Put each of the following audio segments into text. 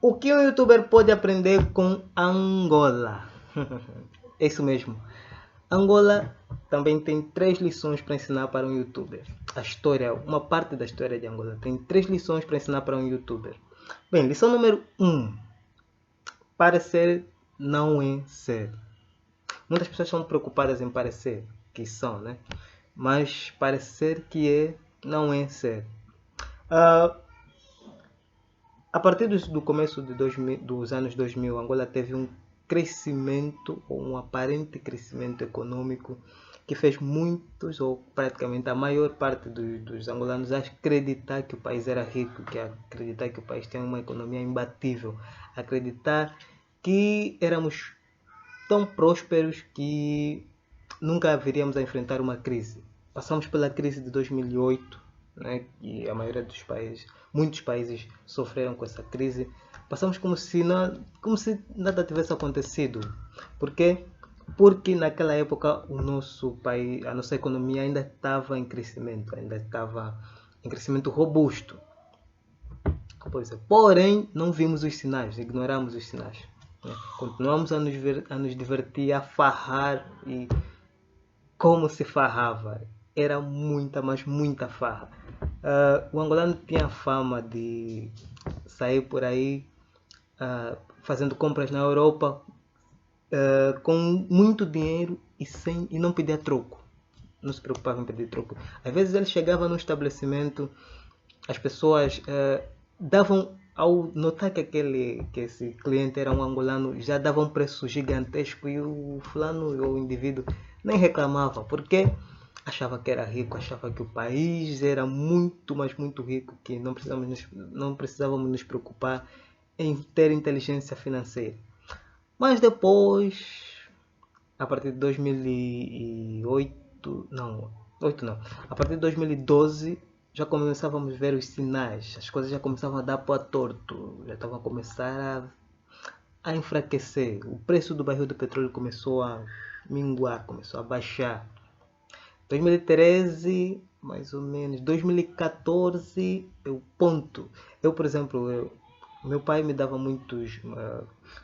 O que um youtuber pode aprender com Angola? É isso mesmo. Angola também tem 3 lições para ensinar para um youtuber. A história, uma parte da história de Angola tem 3 lições para ensinar para um youtuber. Bem, lição número 1. Parecer não é ser. Muitas pessoas são preocupadas em parecer, que são, né? Mas parecer que é, não é ser. A partir do começo dos anos 2000, Angola teve um crescimento, ou um aparente crescimento econômico, que fez muitos, ou praticamente a maior parte dos angolanos, acreditar que o país era rico, que acreditar que o país tem uma economia imbatível, acreditar que éramos tão prósperos que nunca viríamos a enfrentar uma crise. Passamos pela crise de 2008, né, e a maioria dos países, muitos países sofreram com essa crise. Passamos como se nada tivesse acontecido. Por quê? Porque naquela época o nosso país, a nossa economia ainda estava em crescimento, robusto. Pois é. Porém, não vimos os sinais, ignoramos os sinais. Continuamos a nos divertir, a farrar, e como se farrava. Era muita, mas muita farra. O angolano tinha fama de sair por aí fazendo compras na Europa com muito dinheiro e não pedia troco. Não se preocupava em pedir troco. Às vezes ele chegava no estabelecimento, as pessoas davam, ao notar que esse cliente era um angolano, já dava um preço gigantesco, e o fulano, ou o indivíduo, nem reclamava, porque achava que era rico, achava que o país era muito, mas muito rico, que não precisávamos nos preocupar em ter inteligência financeira. Mas depois, a partir de 2008, a partir de 2012, já começávamos a ver os sinais, as coisas já começavam a dar para torto, já estava a começar a enfraquecer. O preço do barril de petróleo começou a minguar, começou a baixar. 2013, mais ou menos, 2014, por exemplo, meu pai me dava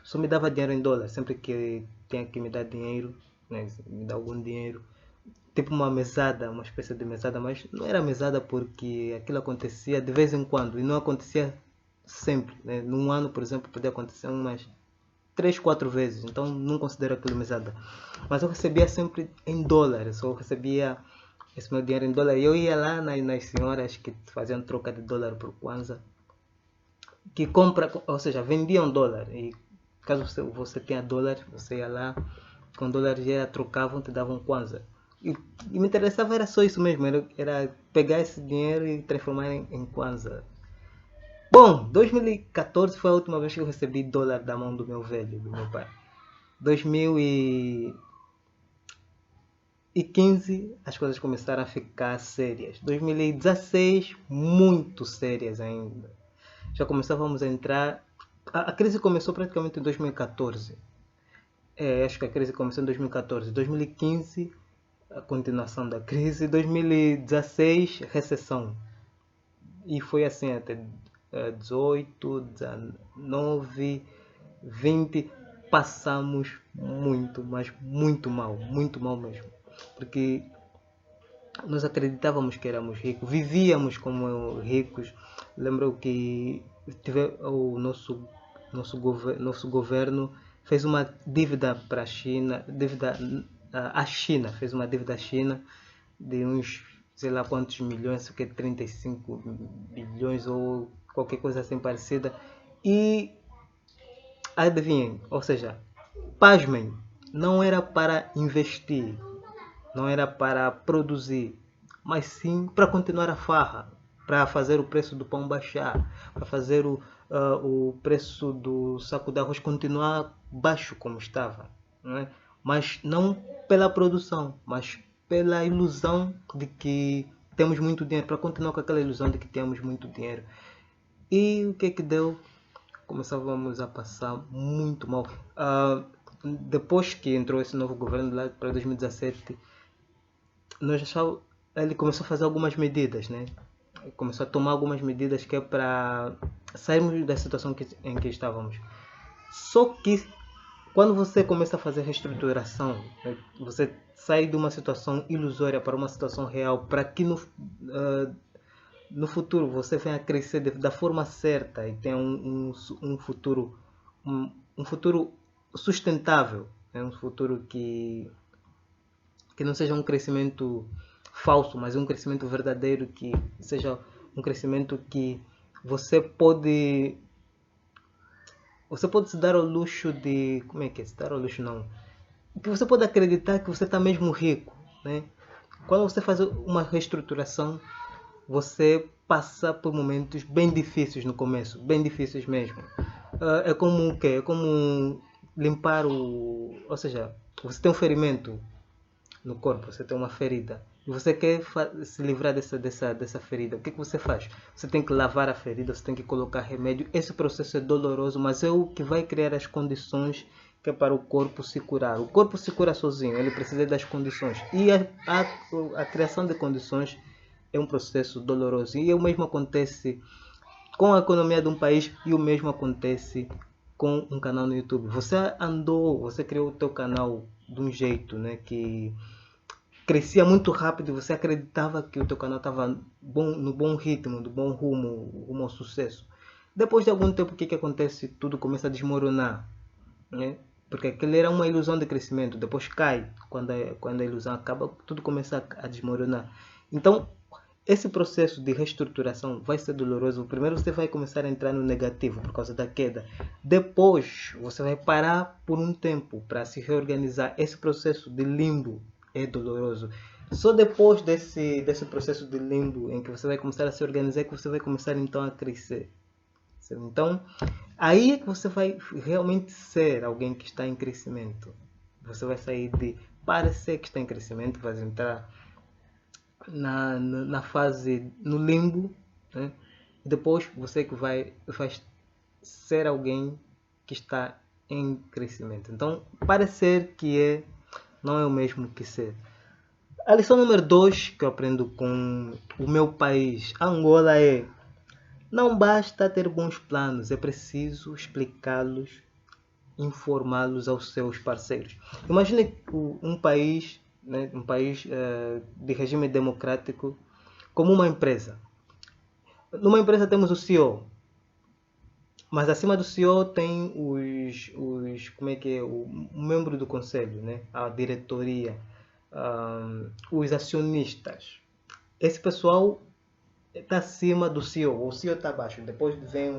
só me dava dinheiro em dólar, sempre que tinha que me dar dinheiro, né, me dar algum dinheiro, tipo uma mesada, uma espécie de mesada, mas não era mesada porque aquilo acontecia de vez em quando e não acontecia sempre, né? Num ano, por exemplo, podia acontecer umas 3, 4 vezes, então não considero aquilo mesada. Mas eu recebia sempre em dólares, eu recebia esse meu dinheiro em dólar, e eu ia lá nas senhoras que faziam troca de dólar por kwanza, que ou seja, vendiam dólar, e caso você tenha dólar, você ia lá, com dólares já trocavam, te davam kwanza. E me interessava, era só isso mesmo, era pegar esse dinheiro e transformar em kwanza. Bom, 2014 foi a última vez que eu recebi dólar da mão do meu velho, do meu pai. 2015 as coisas começaram a ficar sérias. 2016 muito sérias ainda. Já começávamos a entrar. A crise começou praticamente em 2014. Acho que a crise começou em 2014. 2015 a continuação da crise. 2016 recessão. E foi assim até 18, 19, 20. Passamos muito, mas muito mal mesmo. Porque nós acreditávamos que éramos ricos, vivíamos como ricos. Lembro que o nosso governo fez uma dívida para a China, fez uma dívida à China de uns, sei lá quantos milhões, que 35 bilhões ou qualquer coisa assim parecida. E adivinhem, ou seja, pasmem, não era para investir, não era para produzir, mas sim para continuar a farra, para fazer o preço do pão baixar, para fazer o preço do saco de arroz continuar baixo como estava, não é? Mas não pela produção, mas pela ilusão de que temos muito dinheiro, para continuar com aquela ilusão de que temos muito dinheiro. E o que deu? Começávamos a passar muito mal. Depois que entrou esse novo governo lá para 2017, ele começou a fazer algumas medidas, né? começou a tomar algumas medidas que é para sairmos da situação em que estávamos. Só que quando você começa a fazer reestruturação, né, você sai de uma situação ilusória para uma situação real, para que no futuro você venha a crescer da forma certa e tenha um futuro, um futuro sustentável, né, um futuro que não seja um crescimento falso, mas um crescimento verdadeiro, que seja um crescimento que você pode se dar ao luxo de, como é que é? Se dar ao luxo não. Que você pode acreditar que você está mesmo rico, né? Quando você faz uma reestruturação, você passa por momentos bem difíceis no começo, bem difíceis mesmo. É como o quê? É como limpar ou seja, você tem um ferimento no corpo, você tem uma ferida e você quer se livrar dessa ferida. O que você faz? Você tem que lavar a ferida, você tem que colocar remédio. Esse processo é doloroso, mas é o que vai criar as condições que é para o corpo se curar. O corpo se cura sozinho, ele precisa das condições. E a criação de condições é um processo doloroso. E o mesmo acontece com a economia de um país e o mesmo acontece com um canal no YouTube. Você criou o teu canal de um jeito, né, que crescia muito rápido e você acreditava que o teu canal estava no bom ritmo, no bom rumo ao sucesso. Depois de algum tempo, o que acontece? Tudo começa a desmoronar, né? Porque aquilo era uma ilusão de crescimento, depois cai, quando a ilusão acaba, tudo começa a desmoronar. Então, esse processo de reestruturação vai ser doloroso. Primeiro você vai começar a entrar no negativo por causa da queda. Depois você vai parar por um tempo para se reorganizar. Esse processo de limbo é doloroso. Só depois desse processo de limbo em que você vai começar a se organizar que você vai começar então a crescer. Então, aí é que você vai realmente ser alguém que está em crescimento. Você vai sair de parecer que está em crescimento, vai entrar na fase, no limbo, né? E depois você que vai ser alguém que está em crescimento. Então, parecer que não é o mesmo que ser. A lição número 2 que eu aprendo com o meu país, Angola, é: não basta ter bons planos, é preciso explicá-los, informá-los aos seus parceiros. Imagine um país, né, um país de regime democrático como uma empresa. Numa empresa temos o CEO, mas acima do CEO tem como é que é, o membro do conselho, né, a diretoria, os acionistas. Esse pessoal está acima do CEO, o CEO está abaixo. Depois vem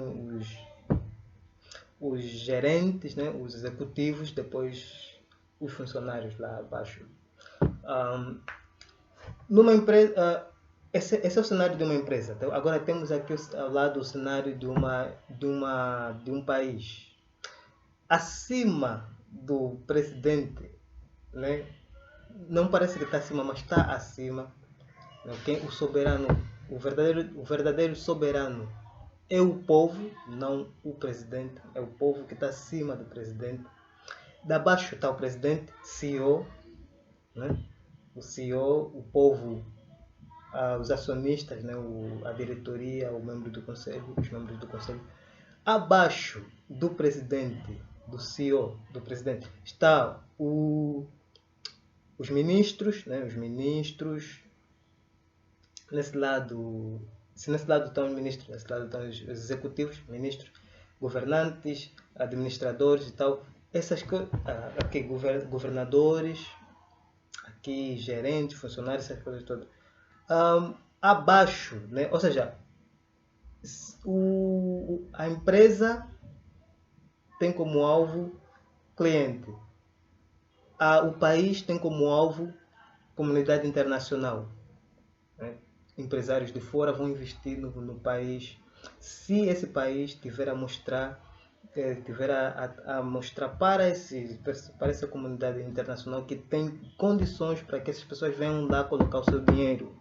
os gerentes, né, os executivos, depois os funcionários lá abaixo. Numa empresa, esse é o cenário de uma empresa. Então, agora temos aqui ao lado o cenário de um país. Acima do presidente, né? Não parece que está acima, mas está acima. O soberano, o verdadeiro soberano é o povo, não o presidente. É o povo que está acima do presidente. Da baixo está o presidente, CEO, né? O CEO, o povo, os acionistas, né? A diretoria, o membro do conselho, os membros do conselho. Abaixo do presidente, do CEO, do presidente, está os ministros, né? Os ministros. Nesse lado, se nesse lado estão os ministros, nesse lado estão os executivos, ministros, governantes, administradores e tal. Essas coisas, aqui governadores, aqui gerentes, funcionários, essas coisas todas. Abaixo, né? Ou seja, a empresa tem como alvo cliente. O país tem como alvo comunidade internacional, né? Empresários de fora vão investir no país se esse país tiver a mostrar mostrar para essa comunidade internacional que tem condições para que essas pessoas venham lá colocar o seu dinheiro.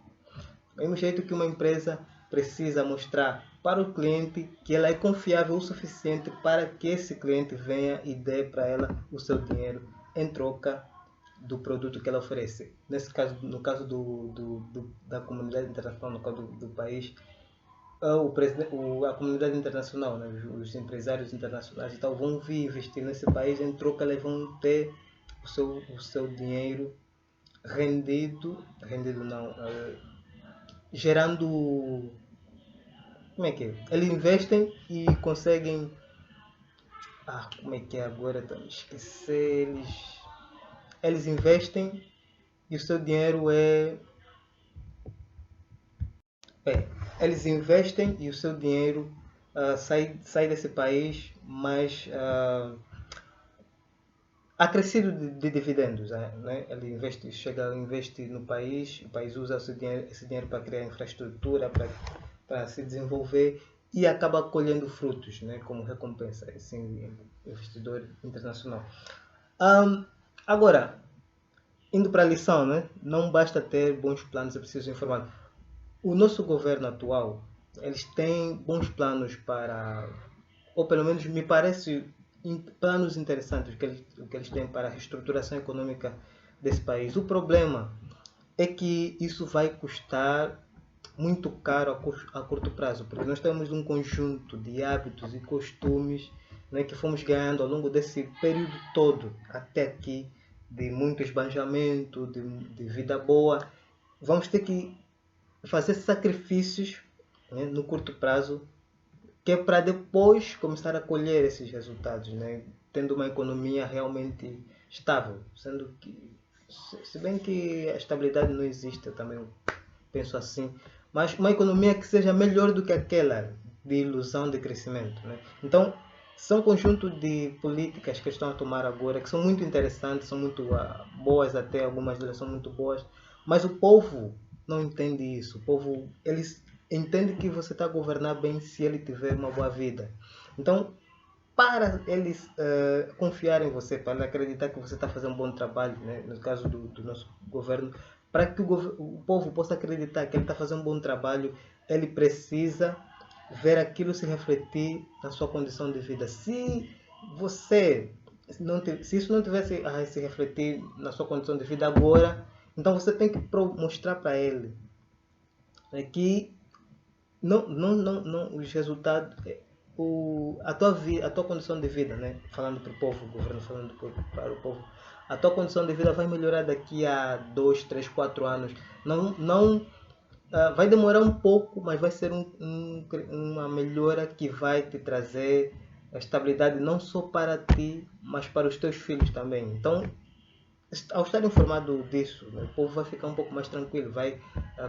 Do mesmo jeito que uma empresa precisa mostrar para o cliente que ela é confiável o suficiente para que esse cliente venha e dê para ela o seu dinheiro em troca do produto que ela oferece. Nesse caso, no caso da comunidade internacional, no caso do país, a comunidade internacional, né, os empresários internacionais e tal, vão vir investir nesse país, em troca eles vão ter o seu dinheiro rendido não, gerando, como é que é? Eles investem e conseguem, como é que é agora, tá me esquecer, eles investem e o seu dinheiro é, eles investem e o seu dinheiro sai desse país, mas acrescido de dividendos, né? Ele investe no país, o país usa esse dinheiro para criar infraestrutura, para se desenvolver e acaba colhendo frutos, né? Como recompensa, esse investidor internacional. Agora, indo para a lição, né? Não basta ter bons planos, é preciso informar. O nosso governo atual, eles têm bons planos para, ou pelo menos me parece, planos interessantes que eles têm para a reestruturação econômica desse país. O problema é que isso vai custar muito caro a curto prazo, porque nós temos um conjunto de hábitos e costumes, né, que fomos ganhando ao longo desse período todo, até aqui, de muito esbanjamento, de vida boa. Vamos ter que fazer sacrifícios, né, no curto prazo, que é para depois começar a colher esses resultados, né, tendo uma economia realmente estável, sendo que, se bem que a estabilidade não existe, eu também penso assim, mas uma economia que seja melhor do que aquela de ilusão de crescimento, né? Então, são um conjunto de políticas que estão a tomar agora que são muito interessantes, são muito boas, até algumas delas são muito boas, mas o povo não entende isso. O povo, eles entende que você está a governar bem se ele tiver uma boa vida. Então, para eles confiar em você, para acreditar que você está fazendo um bom trabalho, né? No caso do nosso governo, para que o povo possa acreditar que ele está fazendo um bom trabalho, ele precisa ver aquilo se refletir na sua condição de vida. Se você se isso não tivesse a se refletir na sua condição de vida agora, então você tem que mostrar para ele, né, que não os resultados, a tua condição de vida, né? Falando para o povo, o governo falando para o povo, a tua condição de vida vai melhorar daqui a 2, 3, 4 anos. Não vai demorar um pouco, mas vai ser uma melhora que vai te trazer a estabilidade não só para ti, mas para os teus filhos também. Então, ao estar informado disso, né, o povo vai ficar um pouco mais tranquilo, vai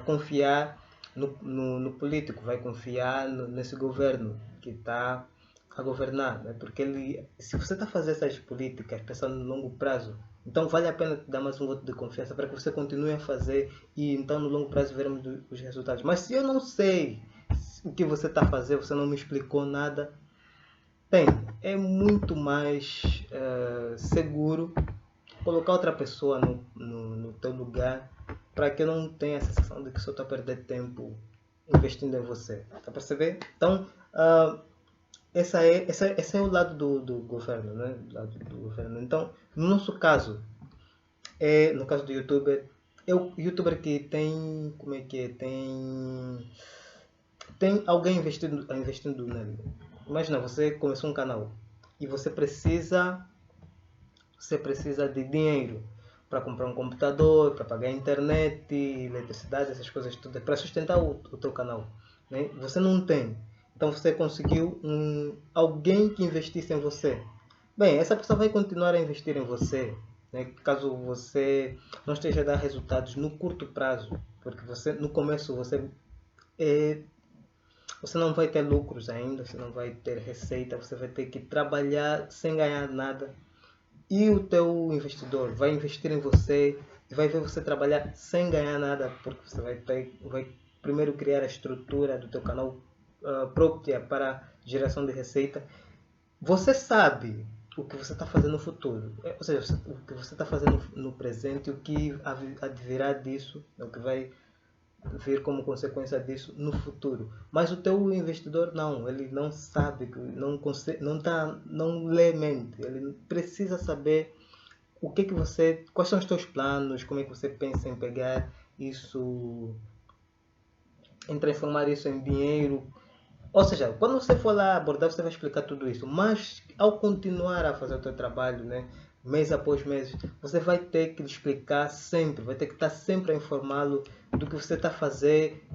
confiar no político, vai confiar nesse governo que está a governar, né? Porque se você está a fazer essas políticas pensando no longo prazo, então vale a pena te dar mais um voto de confiança para que você continue a fazer e então no longo prazo veremos os resultados. Mas se eu não sei o que você está a fazer, você não me explicou nada, bem, é muito mais seguro colocar outra pessoa no teu lugar para que eu não tenha a sensação de que só estou a perder tempo investindo em você. Está a perceber? Então, esse é o lado do governo, né? Do lado do governo. Então, no nosso caso, no caso do youtuber, é o youtuber que tem, como é que é, tem alguém investindo nele. Imagina, você começou um canal e você precisa de dinheiro para comprar um computador, para pagar a internet, eletricidade, essas coisas todas, para sustentar o teu canal, né? Você não tem. Então você conseguiu alguém que investisse em você. Bem, essa pessoa vai continuar a investir em você, né? Caso você não esteja a dar resultados no curto prazo, porque no começo você não vai ter lucros ainda, você não vai ter receita, você vai ter que trabalhar sem ganhar nada. E o teu investidor vai investir em você e vai ver você trabalhar sem ganhar nada, porque você vai primeiro criar a estrutura do teu canal própria para geração de receita. Você sabe o que você está fazendo no futuro, ou seja, o que você está fazendo no presente, o que advirá disso, o que vai vir como consequência disso no futuro. Mas o teu investidor não, ele não sabe, não consegue, não lê mente. Ele precisa saber quais são os teus planos, como é que você pensa em pegar isso, em transformar isso em dinheiro, Ou seja, quando você for lá abordar, você vai explicar tudo isso. Mas ao continuar a fazer o seu trabalho, né, mês após mês, você vai ter que lhe explicar sempre, vai ter que estar sempre a informá-lo do que você está a fazer.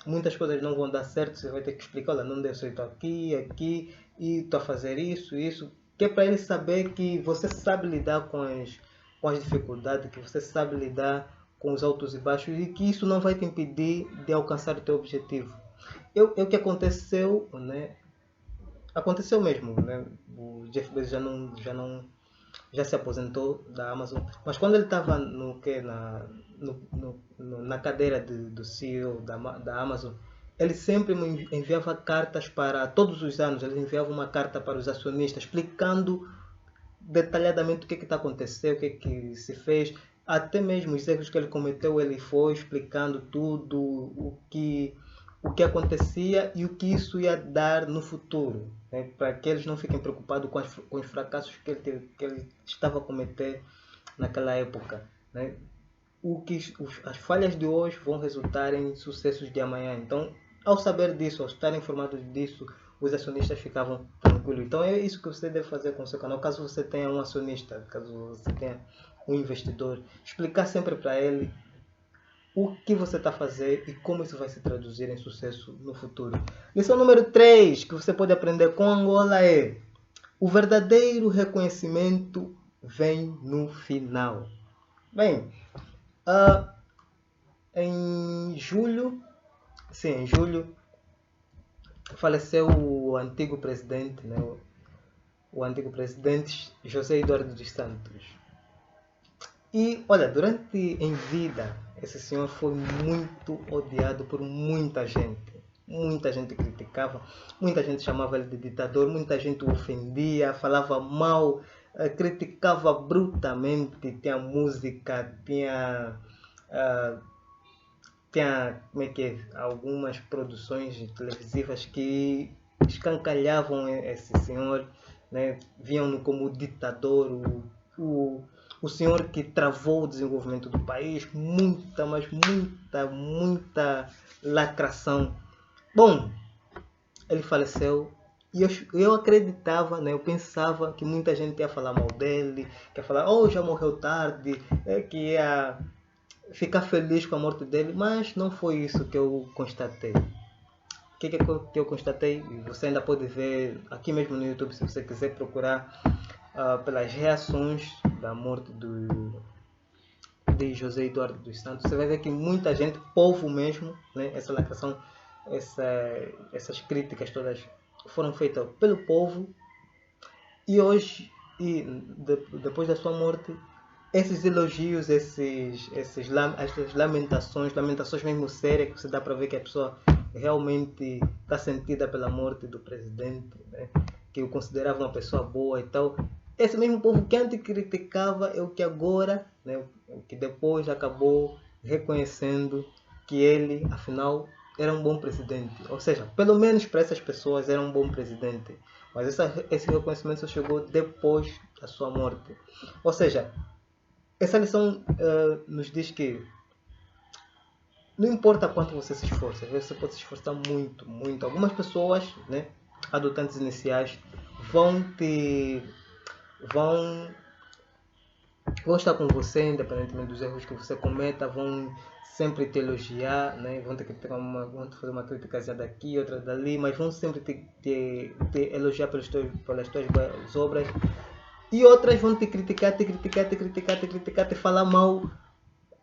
Muitas coisas não vão dar certo, você vai ter que explicar, olha, não deu certo aqui, aqui, e estou a fazer isso, isso. Que é para ele saber que você sabe lidar com as dificuldades, que você sabe lidar com os altos e baixos e que isso não vai te impedir de alcançar o teu objetivo. O que aconteceu, né? Aconteceu mesmo, né? O Jeff Bezos já se aposentou da Amazon, mas quando ele estava no que na cadeira do CEO da Amazon, ele sempre me enviava cartas para todos os anos, ele enviava uma carta para os acionistas explicando detalhadamente o que está acontecendo, o que se fez, até mesmo os erros que ele cometeu, ele foi explicando tudo, o que acontecia e o que isso ia dar no futuro, né? Para que eles não fiquem preocupados com os fracassos que ele estava a cometer naquela época, né? As falhas de hoje vão resultar em sucessos de amanhã. Então, ao saber disso, ao estar informados disso, os acionistas ficavam tranquilos. Então, é isso que você deve fazer com o seu canal. Caso você tenha um acionista, caso você tenha um investidor, explicar sempre para ele o que você está a fazer e como isso vai se traduzir em sucesso no futuro. Lição número 3 que você pode aprender com Angola é: o verdadeiro reconhecimento vem no final. Bem, em julho, sim, em julho, faleceu o antigo presidente, né? O antigo presidente José Eduardo dos Santos. E olha, durante em vida, esse senhor foi muito odiado por muita gente. Muita gente criticava, muita gente chamava ele de ditador, muita gente o ofendia, falava mal, criticava brutamente. Tinha música, tinha como é que é, algumas produções televisivas que escancalhavam esse senhor, né? Viam-no como ditador, o senhor que travou o desenvolvimento do país, muita, mas muita lacração. Bom, ele faleceu e eu acreditava, né? Eu pensava que muita gente ia falar mal dele, que ia falar, oh, já morreu tarde, que ia ficar feliz com a morte dele, mas não foi isso que eu constatei. O que eu constatei? Você ainda pode ver aqui mesmo no YouTube, se você quiser procurar pelas reações da morte de José Eduardo dos Santos. Você vai ver que muita gente, povo mesmo, né, essa lacração, essas críticas todas foram feitas pelo povo. E hoje, depois da sua morte, esses elogios, essas lamentações mesmo sérias, que você dá para ver que a pessoa realmente está sentida pela morte do presidente, né? Que o considerava uma pessoa boa e tal. Esse mesmo povo que antes criticava é o que agora, né, o que depois acabou reconhecendo que ele, afinal, era um bom presidente. Ou seja, pelo menos para essas pessoas era um bom presidente. Mas esse reconhecimento só chegou depois da sua morte. Ou seja, essa lição nos diz que não importa quanto você se esforça, você pode se esforçar muito, muito. Algumas pessoas, né, adotantes iniciais, vão te vão vão estar com você, independentemente dos erros que você cometa, vão sempre te elogiar, né? Vão vão te fazer uma crítica daqui, outra dali, mas vão sempre te elogiar pelas tuas boas obras. E outras vão te criticar, te falar mal,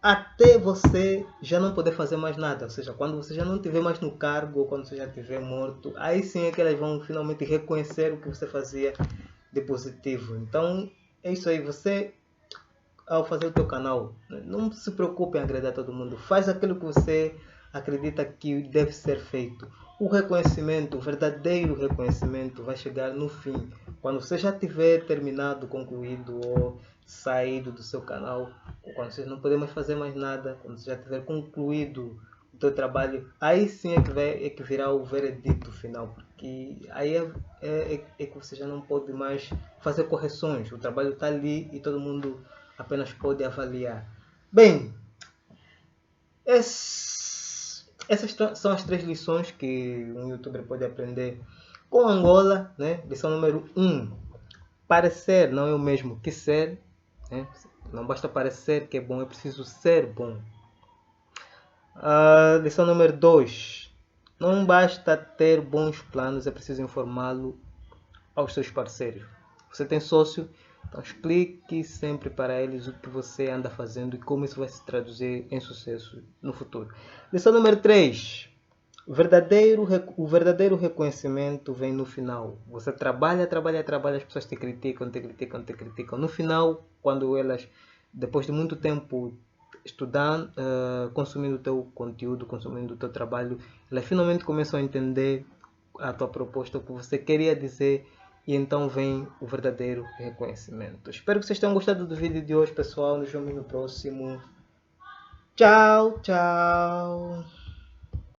até você já não poder fazer mais nada. Ou seja, quando você já não estiver mais no cargo, ou quando você já estiver morto, aí sim é que elas vão finalmente reconhecer o que você fazia de positivo. Então, é isso aí. Você, ao fazer o teu canal, não se preocupe em agradar todo mundo. Faz aquilo que você acredita que deve ser feito. O reconhecimento, o verdadeiro reconhecimento vai chegar no fim. Quando você já tiver terminado, concluído ou saído do seu canal, ou quando você não puder mais fazer mais nada, quando você já tiver concluído o teu trabalho, aí sim é que virá o veredito final, porque aí é que você já não pode mais fazer correções. O trabalho está ali e todo mundo apenas pode avaliar. Bem, São as 3 lições que um youtuber pode aprender com Angola, né? Lição número 1. Parecer não é o mesmo que ser, né? Não basta parecer que é bom, é preciso ser bom. Lição número 2. Não basta ter bons planos, é preciso informá-lo aos seus parceiros. Você tem sócio, então explique sempre para eles o que você anda fazendo e como isso vai se traduzir em sucesso no futuro. Lição número 3. O verdadeiro reconhecimento vem no final. Você trabalha, as pessoas te criticam. No final, quando elas, depois de muito tempo estudando, consumindo o teu conteúdo, consumindo o teu trabalho, elas finalmente começam a entender a tua proposta, o que você queria dizer, e então vem o verdadeiro reconhecimento. Espero que vocês tenham gostado do vídeo de hoje, pessoal. Nos vemos no próximo. Tchau, tchau.